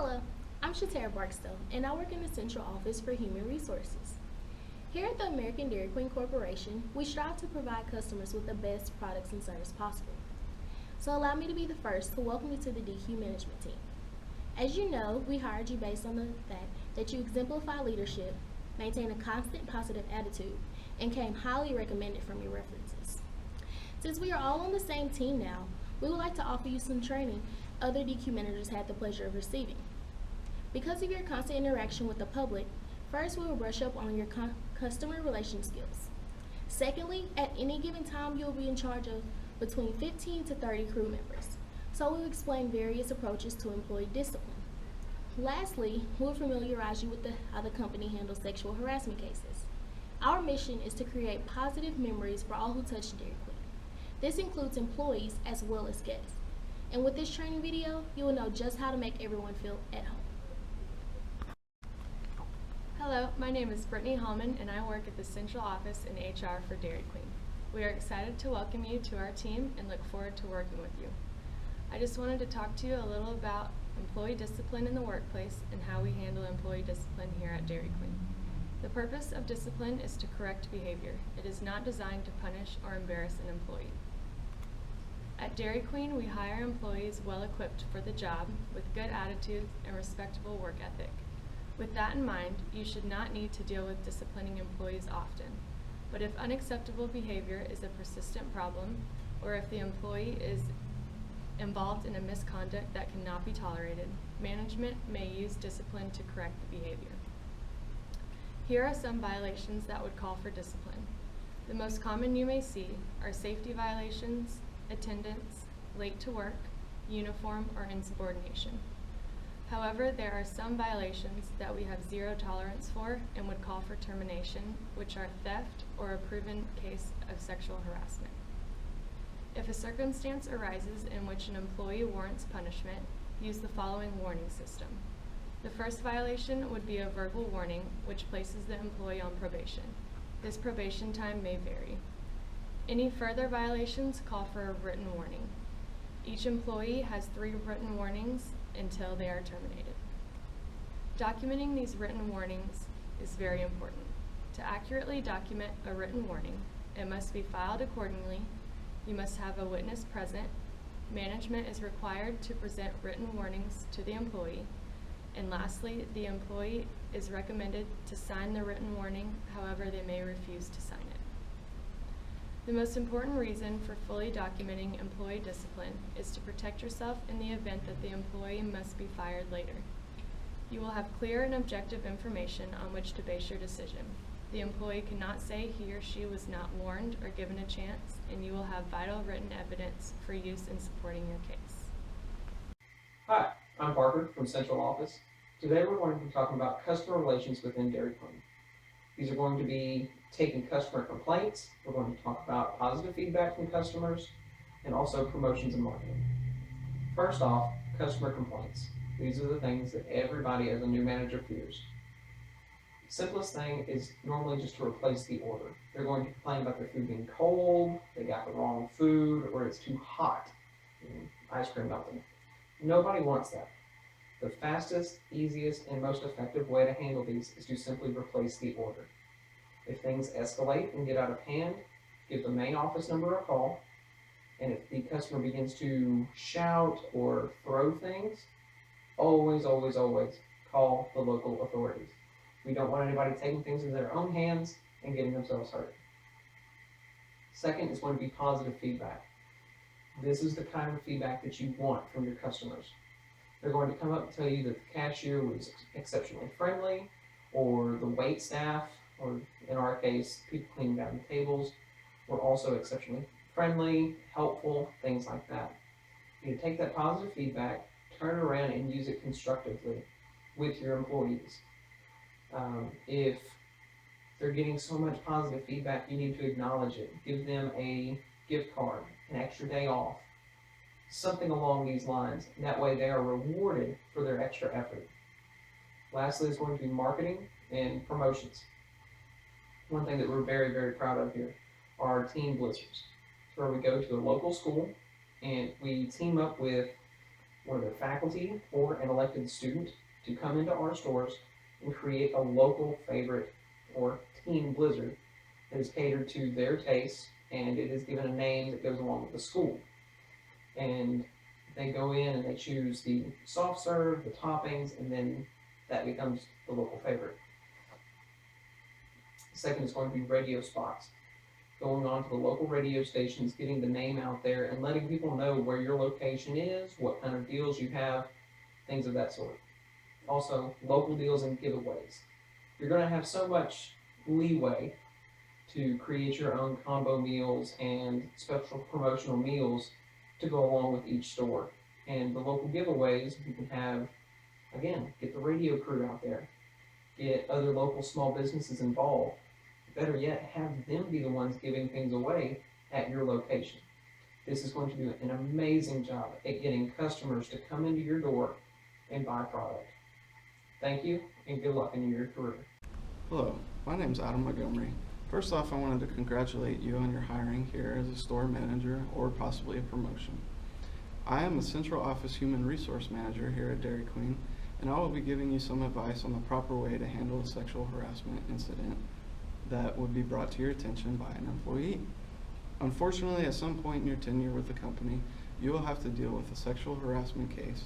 Hello, I'm Shatara Barksdale, and I work in the Central Office for Human Resources. Here at the American Dairy Queen Corporation, we strive to provide customers with the best products and service possible. So allow me to be the first to welcome you to the DQ management team. As you know, we hired you based on the fact that you exemplify leadership, maintain a constant positive attitude, and came highly recommended from your references. Since we are all on the same team now, we would like to offer you some training other DQ managers had the pleasure of receiving. Because of your constant interaction with the public, first we will brush up on your customer relation skills. Secondly, at any given time you will be in charge of between 15 to 30 crew members, so we'll explain various approaches to employee discipline. Lastly, we'll familiarize you with how the company handles sexual harassment cases. Our mission is to create positive memories for all who touch Dairy Queen. This includes employees as well as guests. And with this training video, you will know just how to make everyone feel at home. Hello, my name is Brittany Hallman and I work at the Central Office in HR for Dairy Queen. We are excited to welcome you to our team and look forward to working with you. I just wanted to talk to you a little about employee discipline in the workplace and how we handle employee discipline here at Dairy Queen. The purpose of discipline is to correct behavior. It is not designed to punish or embarrass an employee. At Dairy Queen, we hire employees well equipped for the job with good attitudes and respectable work ethic. With that in mind, you should not need to deal with disciplining employees often. But if unacceptable behavior is a persistent problem, or if the employee is involved in a misconduct that cannot be tolerated, management may use discipline to correct the behavior. Here are some violations that would call for discipline. The most common you may see are safety violations, attendance, late to work, uniform, or insubordination. However, there are some violations that we have zero tolerance for and would call for termination, which are theft or a proven case of sexual harassment. If a circumstance arises in which an employee warrants punishment, use the following warning system. The first violation would be a verbal warning, which places the employee on probation. This probation time may vary. Any further violations call for a written warning. Each employee has 3 written warnings until they are terminated. Documenting these written warnings is very important. To accurately document a written warning, it must be filed accordingly. You must have a witness present. Management is required to present written warnings to the employee. And lastly, the employee is recommended to sign the written warning, however they may refuse to sign it. The most important reason for fully documenting employee discipline is to protect yourself in the event that the employee must be fired later. You will have clear and objective information on which to base your decision. The employee cannot say he or she was not warned or given a chance, and you will have vital written evidence for use in supporting your case. Hi, I'm Parker from Central Office. Today we're going to be talking about customer relations within Dairy Queen. These are going to be taking customer complaints, we're going to talk about positive feedback from customers, and also promotions and marketing. First off, customer complaints. These are the things that everybody as a new manager fears. The simplest thing is normally just to replace the order. They're going to complain about their food being cold, they got the wrong food, or it's too hot. Ice cream melting. Nobody wants that. The fastest, easiest, and most effective way to handle these is to simply replace the order. If things escalate and get out of hand, give the main office number a call, and if the customer begins to shout or throw things, always, always, always call the local authorities. We don't want anybody taking things in their own hands and getting themselves hurt. Second is going to be positive feedback. This is the kind of feedback that you want from your customers. They're going to come up and tell you that the cashier was exceptionally friendly, or the wait staff, or in our case, people cleaning down the tables, were also exceptionally friendly, helpful, things like that. You take that positive feedback, turn it around and use it constructively with your employees. If they're getting so much positive feedback, you need to acknowledge it. Give them a gift card, an extra day off, something along these lines. And that way they are rewarded for their extra effort. Lastly is going to be marketing and promotions. One thing that we're very, very proud of here are team blizzards, where we go to a local school and we team up with one of their faculty or an elected student to come into our stores and create a local favorite or team blizzard that is catered to their tastes, and it is given a name that goes along with the school. And they go in and they choose the soft serve, the toppings, and then that becomes the local favorite. Second is going to be radio spots, going on to the local radio stations, getting the name out there, and letting people know where your location is, what kind of deals you have, things of that sort. Also, local deals and giveaways. You're going to have so much leeway to create your own combo meals and special promotional meals to go along with each store. And the local giveaways, you can have, again, get the radio crew out there, get other local small businesses involved. Better yet, have them be the ones giving things away at your location. This is going to do an amazing job at getting customers to come into your door and buy product. Thank you, and good luck in your career. Hello, my name is Adam Montgomery. First off, I wanted to congratulate you on your hiring here as a store manager or possibly a promotion. I am a central office human resource manager here at Dairy Queen, and I will be giving you some advice on the proper way to handle a sexual harassment incident that would be brought to your attention by an employee. Unfortunately, at some point in your tenure with the company, you will have to deal with a sexual harassment case.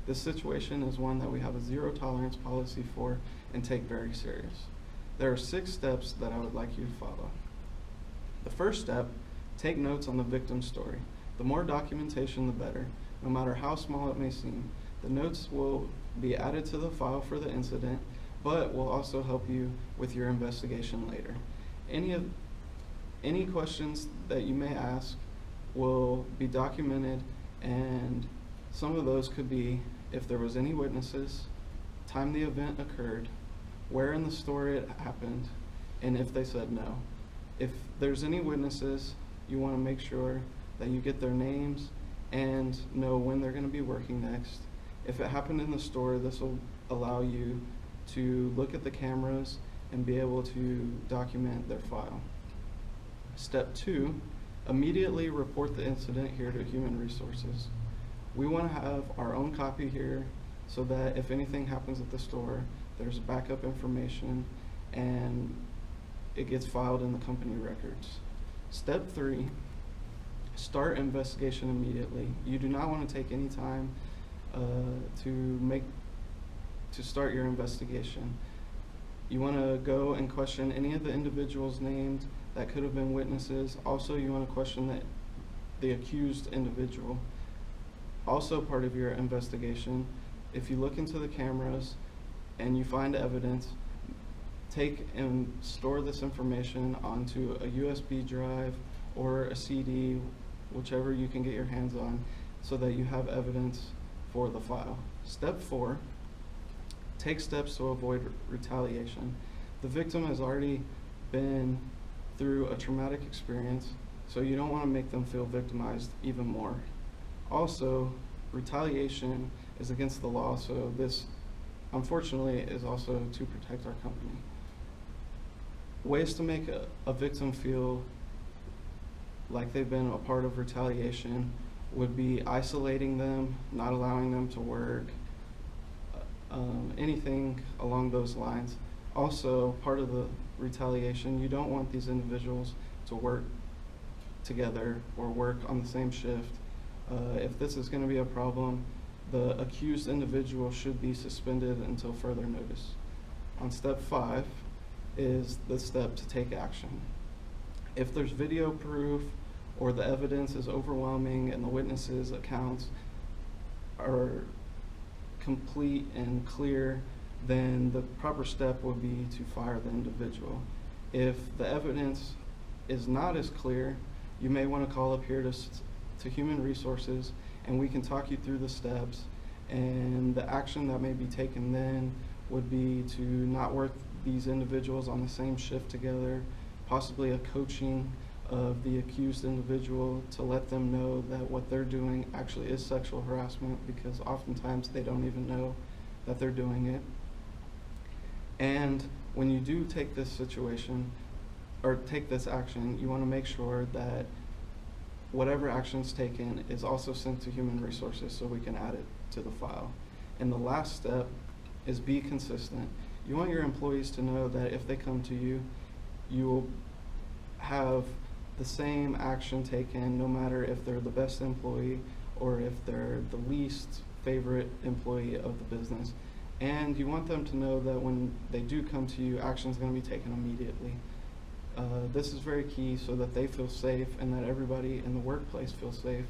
This situation is one that we have a zero tolerance policy for and take very serious. There are 6 steps that I would like you to follow. The first step, take notes on the victim's story. The more documentation, the better, no matter how small it may seem. The notes will be added to the file for the incident, but will also help you with your investigation later. Any questions that you may ask will be documented, and some of those could be if there was any witnesses, time the event occurred, where in the store it happened, and if they said no. If there's any witnesses, you want to make sure that you get their names and know when they're going to be working next. If it happened in the store, this will allow you to look at the cameras and be able to document their file. Step 2, immediately report the incident here to Human Resources. We want to have our own copy here so that if anything happens at the store, there's backup information and it gets filed in the company records. Step 3, start investigation immediately. You do not want to take any time to start your investigation. You want to go and question any of the individuals named that could have been witnesses. Also, you want to question the accused individual. Also part of your investigation, if you look into the cameras and you find evidence, take and store this information onto a USB drive or a CD, whichever you can get your hands on, so that you have evidence for the file. Step 4, take steps to avoid retaliation. The victim has already been through a traumatic experience, so you don't want to make them feel victimized even more. Also, retaliation is against the law, so this unfortunately is also to protect our company. Ways to make a victim feel like they've been a part of retaliation would be isolating them, not allowing them to work, anything along those lines. Also, part of the retaliation, you don't want these individuals to work together or work on the same shift. If this is going to be a problem, the accused individual should be suspended until further notice. On step 5 is the step to take action. If there's video proof or the evidence is overwhelming and the witnesses' accounts are complete and clear, then the proper step would be to fire the individual. If the evidence is not as clear, you may want to call up here to Human Resources, and we can talk you through the steps, and the action that may be taken then would be to not work these individuals on the same shift together, possibly a coaching of the accused individual to let them know that what they're doing actually is sexual harassment, because oftentimes they don't even know that they're doing it. And when you do take this situation or take this action, you want to make sure that whatever action's taken is also sent to human resources so we can add it to the file. And the last step is be consistent. You want your employees to know that if they come to you, you will have the same action taken no matter if they're the best employee or if they're the least favorite employee of the business. And you want them to know that when they do come to you, action is going to be taken immediately. This is very key so that they feel safe and that everybody in the workplace feels safe